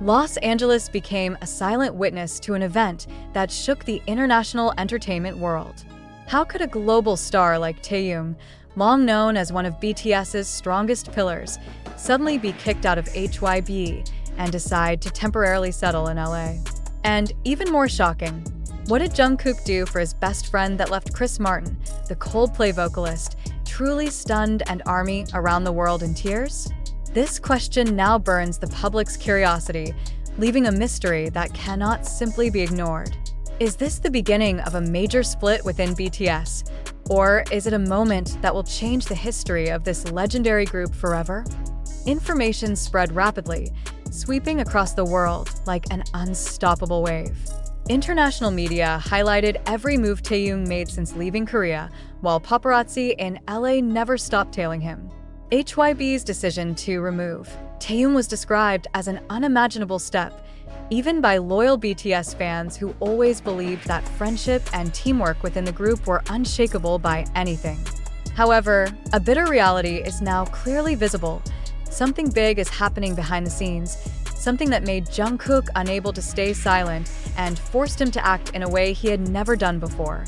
Los Angeles became a silent witness to an event that shook the international entertainment world. How could a global star like Taehyung, long known as one of BTS's strongest pillars, suddenly be kicked out of HYBE and decide to temporarily settle in LA? And even more shocking, what did Jungkook do for his best friend that left Chris Martin, the Coldplay vocalist, truly stunned an army around the world in tears? This question now burns the public's curiosity, leaving a mystery that cannot simply be ignored. Is this the beginning of a major split within BTS? Or is it a moment that will change the history of this legendary group forever? Information spread rapidly, sweeping across the world like an unstoppable wave. International media highlighted every move Taehyung made since leaving Korea, while paparazzi in LA never stopped tailing him. HYBE's decision to remove Taehyung was described as an unimaginable step, even by loyal BTS fans who always believed that friendship and teamwork within the group were unshakable by anything. However, a bitter reality is now clearly visible. Something big is happening behind the scenes, something that made Jungkook unable to stay silent and forced him to act in a way he had never done before.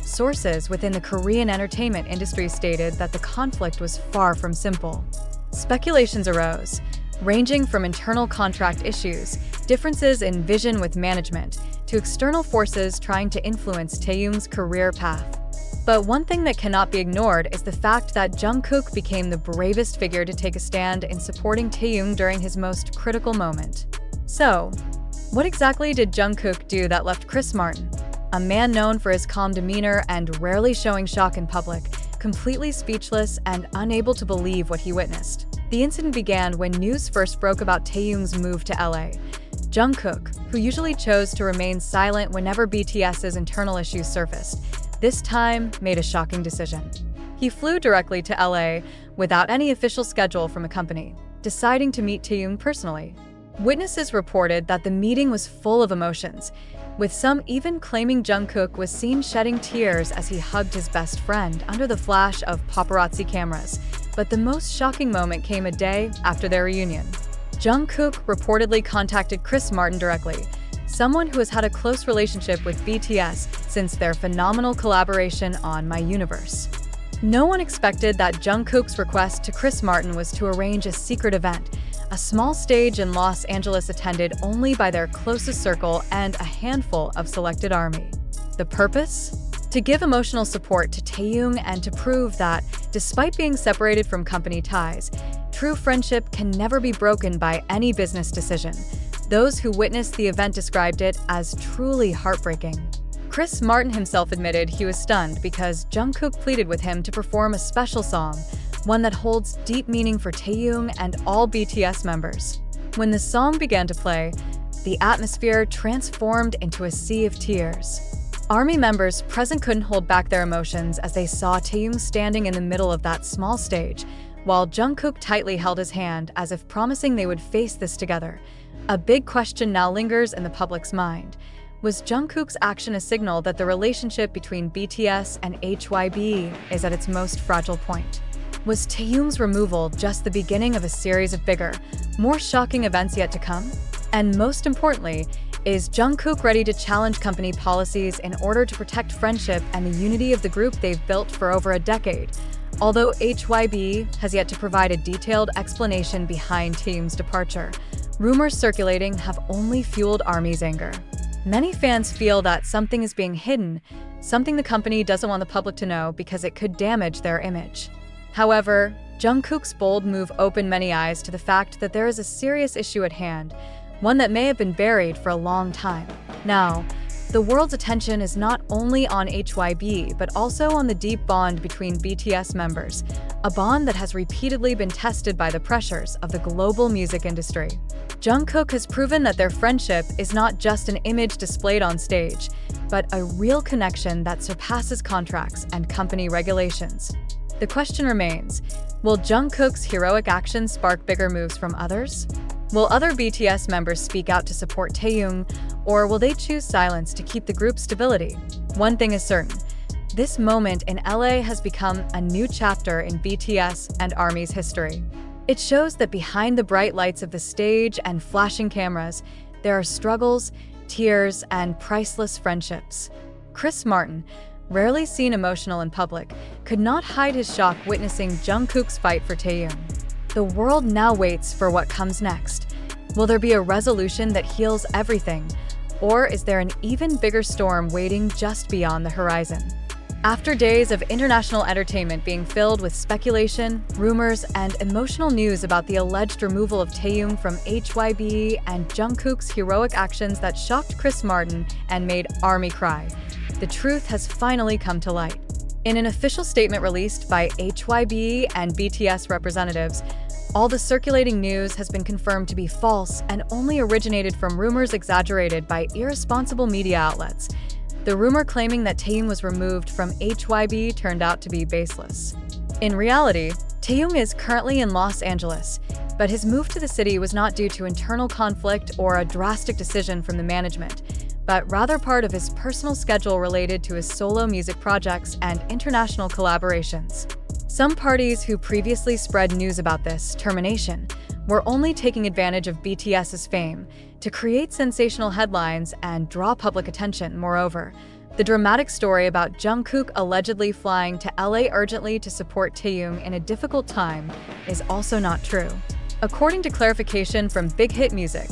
Sources within the Korean entertainment industry stated that the conflict was far from simple. Speculations arose, ranging from internal contract issues, differences in vision with management, to external forces trying to influence Taehyung's career path. But one thing that cannot be ignored is the fact that Jungkook became the bravest figure to take a stand in supporting Taehyung during his most critical moment. So, what exactly did Jungkook do that left Chris Martin, a man known for his calm demeanor and rarely showing shock in public, completely speechless and unable to believe what he witnessed? The incident began when news first broke about Taehyung's move to LA. Jungkook, who usually chose to remain silent whenever BTS's internal issues surfaced, this time made a shocking decision. He flew directly to LA without any official schedule from a company, deciding to meet Taehyung personally. Witnesses reported that the meeting was full of emotions, with some even claiming Jungkook was seen shedding tears as he hugged his best friend under the flash of paparazzi cameras. But the most shocking moment came a day after their reunion. Jungkook reportedly contacted Chris Martin directly, someone who has had a close relationship with BTS since their phenomenal collaboration on My Universe. No one expected that Jungkook's request to Chris Martin was to arrange a secret event, a small stage in Los Angeles attended only by their closest circle and a handful of selected army. The purpose? To give emotional support to Taehyung and to prove that, despite being separated from company ties, true friendship can never be broken by any business decision. Those who witnessed the event described it as truly heartbreaking. Chris Martin himself admitted he was stunned because Jungkook pleaded with him to perform a special song, one that holds deep meaning for Taehyung and all BTS members. When the song began to play, the atmosphere transformed into a sea of tears. ARMY members present couldn't hold back their emotions as they saw Taehyung standing in the middle of that small stage, while Jungkook tightly held his hand as if promising they would face this together. A big question now lingers in the public's mind. Was Jungkook's action a signal that the relationship between BTS and HYBE is at its most fragile point? Was Taehyung's removal just the beginning of a series of bigger, more shocking events yet to come? And most importantly, is Jungkook ready to challenge company policies in order to protect friendship and the unity of the group they've built for over a decade? Although HYBE has yet to provide a detailed explanation behind Taehyung's departure, rumors circulating have only fueled ARMY's anger. Many fans feel that something is being hidden, something the company doesn't want the public to know because it could damage their image. However, Jungkook's bold move opened many eyes to the fact that there is a serious issue at hand, one that may have been buried for a long time. Now, the world's attention is not only on HYBE, but also on the deep bond between BTS members, a bond that has repeatedly been tested by the pressures of the global music industry. Jungkook has proven that their friendship is not just an image displayed on stage, but a real connection that surpasses contracts and company regulations. The question remains, will Jungkook's heroic actions spark bigger moves from others? Will other BTS members speak out to support Taehyung, or will they choose silence to keep the group's stability? One thing is certain, this moment in LA has become a new chapter in BTS and ARMY's history. It shows that behind the bright lights of the stage and flashing cameras, there are struggles, tears, and priceless friendships. Chris Martin, rarely seen emotional in public, could not hide his shock witnessing Jungkook's fight for Taehyung. The world now waits for what comes next. Will there be a resolution that heals everything, or is there an even bigger storm waiting just beyond the horizon? After days of international entertainment being filled with speculation, rumors, and emotional news about the alleged removal of Taehyung from HYBE and Jungkook's heroic actions that shocked Chris Martin and made ARMY cry, the truth has finally come to light. In an official statement released by HYBE and BTS representatives, all the circulating news has been confirmed to be false and only originated from rumors exaggerated by irresponsible media outlets. The rumor claiming that Taehyung was removed from HYBE turned out to be baseless. In reality, Taehyung is currently in Los Angeles, but his move to the city was not due to internal conflict or a drastic decision from the management, but rather part of his personal schedule related to his solo music projects and international collaborations. Some parties who previously spread news about this termination were only taking advantage of BTS's fame to create sensational headlines and draw public attention. Moreover, the dramatic story about Jungkook allegedly flying to LA urgently to support Taehyung in a difficult time is also not true. According to clarification from Big Hit Music,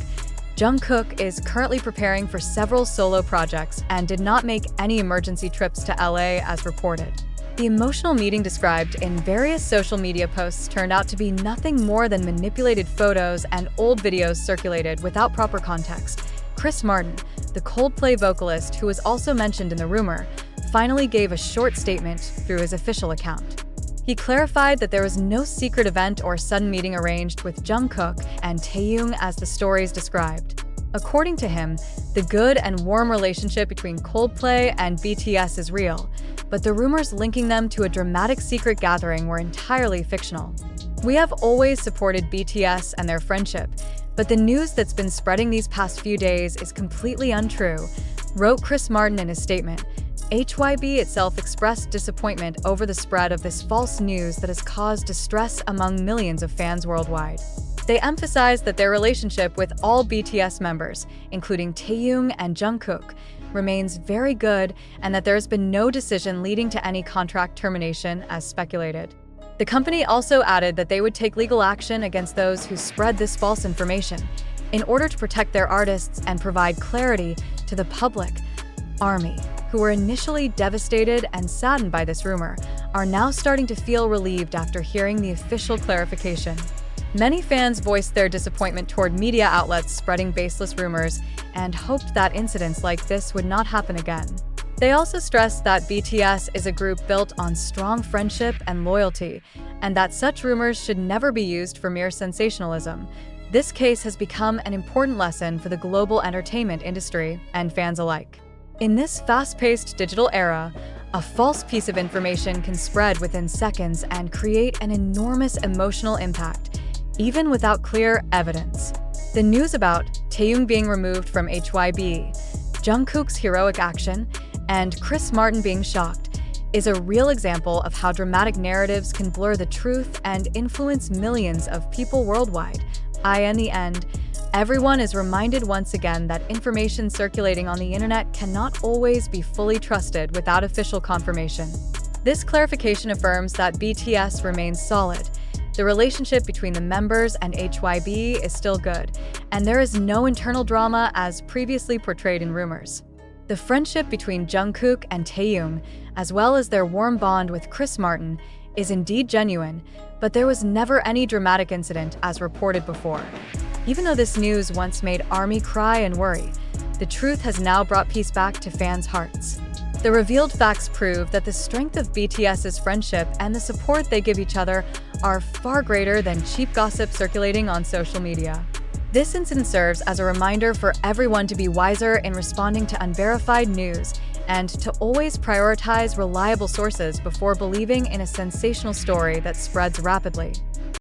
Jungkook is currently preparing for several solo projects and did not make any emergency trips to LA as reported. The emotional meeting described in various social media posts turned out to be nothing more than manipulated photos and old videos circulated without proper context. Chris Martin, the Coldplay vocalist who was also mentioned in the rumor, finally gave a short statement through his official account. He clarified that there was no secret event or sudden meeting arranged with Jungkook and Taehyung as the stories described. According to him, the good and warm relationship between Coldplay and BTS is real, but the rumors linking them to a dramatic secret gathering were entirely fictional. "We have always supported BTS and their friendship, but the news that's been spreading these past few days is completely untrue," wrote Chris Martin in his statement. HYBE itself expressed disappointment over the spread of this false news that has caused distress among millions of fans worldwide. They emphasized that their relationship with all BTS members, including Taehyung and Jungkook, remains very good and that there has been no decision leading to any contract termination as speculated. The company also added that they would take legal action against those who spread this false information in order to protect their artists and provide clarity to the public. ARMY, who were initially devastated and saddened by this rumor, are now starting to feel relieved after hearing the official clarification. Many fans voiced their disappointment toward media outlets spreading baseless rumors and hoped that incidents like this would not happen again. They also stressed that BTS is a group built on strong friendship and loyalty, and that such rumors should never be used for mere sensationalism. This case has become an important lesson for the global entertainment industry and fans alike. In this fast-paced digital era, a false piece of information can spread within seconds and create an enormous emotional impact, even without clear evidence. The news about Taehyung being removed from HYBE, Jungkook's heroic action, and Chris Martin being shocked is a real example of how dramatic narratives can blur the truth and influence millions of people worldwide. In the end, everyone is reminded once again that information circulating on the internet cannot always be fully trusted without official confirmation. This clarification affirms that BTS remains solid. The relationship between the members and HYBE is still good, and there is no internal drama as previously portrayed in rumors. The friendship between Jungkook and Taehyung, as well as their warm bond with Chris Martin, is indeed genuine, but there was never any dramatic incident as reported before. Even though this news once made ARMY cry and worry, the truth has now brought peace back to fans' hearts. The revealed facts prove that the strength of BTS's friendship and the support they give each other are far greater than cheap gossip circulating on social media. This incident serves as a reminder for everyone to be wiser in responding to unverified news and to always prioritize reliable sources before believing in a sensational story that spreads rapidly.